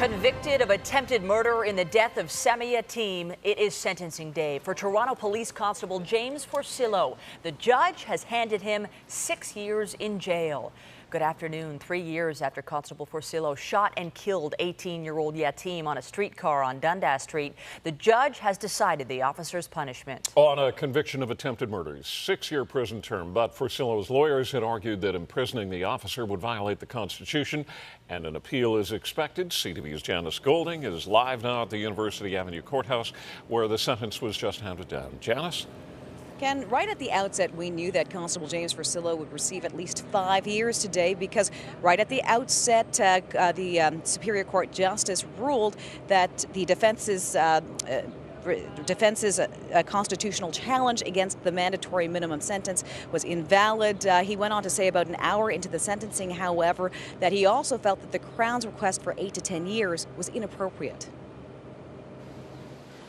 Convicted of attempted murder in the death of Sammy Yatim, it is sentencing day for Toronto Police Constable James Forcillo. The judge has handed him 6 years in jail. Good afternoon. 3 years after Constable Forcillo shot and killed 18-year-old Yatim on a streetcar on Dundas Street, the judge has decided the officer's punishment. On a conviction of attempted murder, 6-year prison term, but Forcillo's lawyers had argued that imprisoning the officer would violate the Constitution, and an appeal is expected. CTV's Janice Golding is live now at the University Avenue Courthouse, where the sentence was just handed down. Janice? Ken, right at the outset, we knew that Constable James Forcillo would receive at least 5 years today because right at the outset, the Superior Court Justice ruled that the defense's constitutional challenge against the mandatory minimum sentence was invalid. He went on to say about an hour into the sentencing, however, that he also felt that the Crown's request for 8 to 10 years was inappropriate.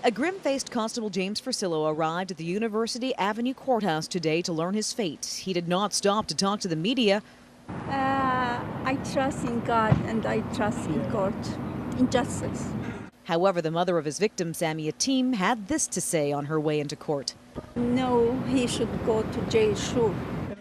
A grim-faced Constable James Forcillo arrived at the University Avenue Courthouse today to learn his fate. He did not stop to talk to the media. I trust in God and I trust in court, in justice. However, the mother of his victim, Sammy Yatim, had this to say on her way into court. No, he should go to jail, sure.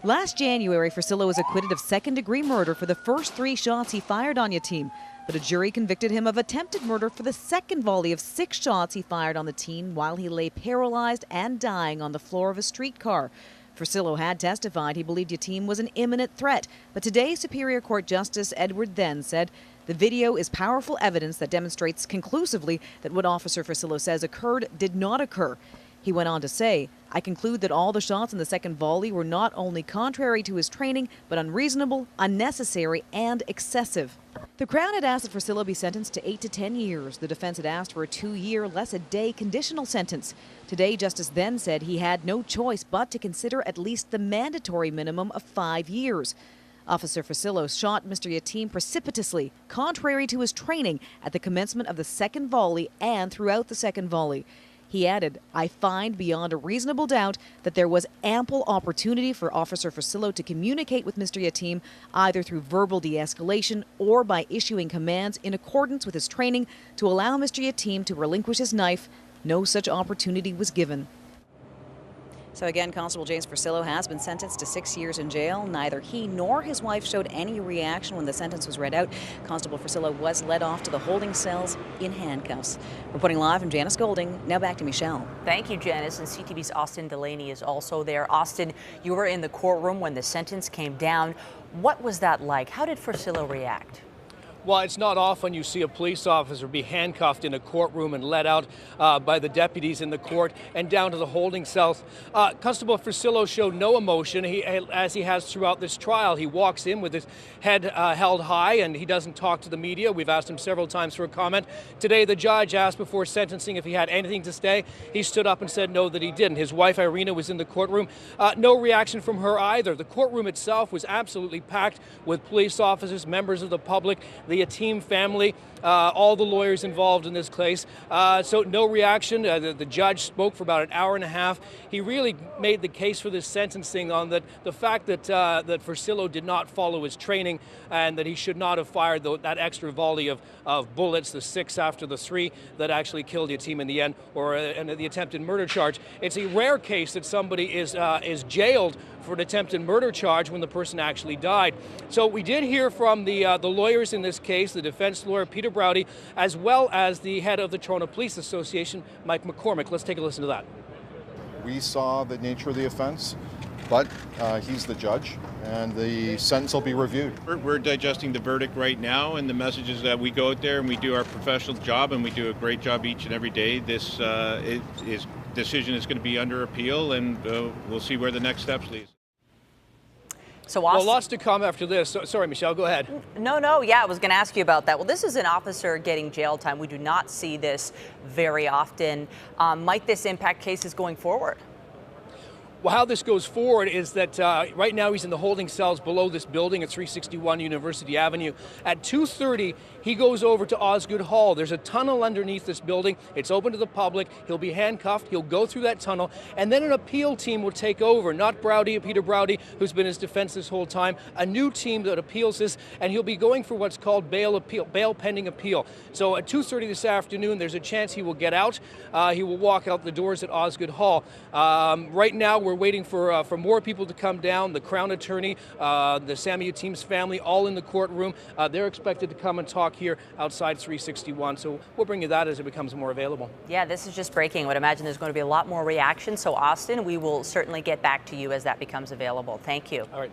Last January, Forcillo was acquitted of second-degree murder for the first 3 shots he fired on Yatim. But a jury convicted him of attempted murder for the second volley of 6 shots he fired on the teen while he lay paralyzed and dying on the floor of a streetcar. Forcillo had testified he believed Yatim was an imminent threat, but today Superior Court Justice Edward Then said the video is powerful evidence that demonstrates conclusively that what Officer Forcillo says occurred did not occur. He went on to say, I conclude that all the shots in the second volley were not only contrary to his training, but unreasonable, unnecessary, and excessive. The Crown had asked that Forcillo be sentenced to 8 to 10 years. The defense had asked for a 2-year, less-a-day conditional sentence. Today, Justice Then said he had no choice but to consider at least the mandatory minimum of 5 years. Officer Forcillo shot Mr. Yatim precipitously, contrary to his training, at the commencement of the second volley and throughout the second volley. He added, I find beyond a reasonable doubt that there was ample opportunity for Officer Forcillo to communicate with Mr. Yatim either through verbal de-escalation or by issuing commands in accordance with his training to allow Mr. Yatim to relinquish his knife. No such opportunity was given. So again, Constable James Forcillo has been sentenced to 6 years in jail. Neither he nor his wife showed any reaction when the sentence was read out. Constable Forcillo was led off to the holding cells in handcuffs. Reporting live from Janice Golding. Now back to Michelle. Thank you, Janice. And CTV's Austin Delaney is also there. Austin, you were in the courtroom when the sentence came down. What was that like? How did Forcillo react? Well, it's not often you see a police officer be handcuffed in a courtroom and led out by the deputies in the court and down to the holding cells. Constable Forcillo showed no emotion, as he has throughout this trial. He walks in with his head held high and he doesn't talk to the media. We've asked him several times for a comment. Today, the judge asked before sentencing if he had anything to say. He stood up and said no, that he didn't. His wife, Irina, was in the courtroom. No reaction from her either. The courtroom itself was absolutely packed with police officers, members of the public, the Yatim family, all the lawyers involved in this case. So no reaction. The judge spoke for about an hour and a half. He really made the case for this sentencing on the fact that Forcillo did not follow his training and that he should not have fired that extra volley of bullets, the 6 after the 3 that actually killed Yatim in the end, or the attempted murder charge. It's a rare case that somebody is jailed for an attempted murder charge when the person actually died. So we did hear from the lawyers in this case, the defense lawyer Peter Browdy, as well as the head of the Toronto Police Association, Mike McCormick. Let's take a listen to that. We saw the nature of the offense, but he's the judge, and the sentence will be reviewed. We're digesting the verdict right now, and the message is that we go out there and we do our professional job, and we do a great job each and every day. This decision is going to be under appeal, and we'll see where the next steps lead. So Austin, well, lots to come after this. Sorry, Michelle, go ahead. No, yeah, I was going to ask you about that. Well, this is an officer getting jail time. We do not see this very often. Might this impact cases going forward? Well, how this goes forward is that right now he's in the holding cells below this building at 361 University Avenue. At 2:30, he goes over to Osgood Hall. There's a tunnel underneath this building. It's open to the public. He'll be handcuffed. He'll go through that tunnel, and then an appeal team will take over. Not Peter Browdy, who's been his defense this whole time. A new team that appeals this, and he'll be going for what's called bail pending appeal. So at 2:30 this afternoon, there's a chance he will get out. He will walk out the doors at Osgood Hall. Right now, we're waiting for more people to come down. The Crown Attorney, the Sammy Yatim's family, all in the courtroom. They're expected to come and talk here outside 361. So we'll bring you that as it becomes more available. Yeah, this is just breaking. I would imagine there's going to be a lot more reaction. So Austin, we will certainly get back to you as that becomes available. Thank you. All right.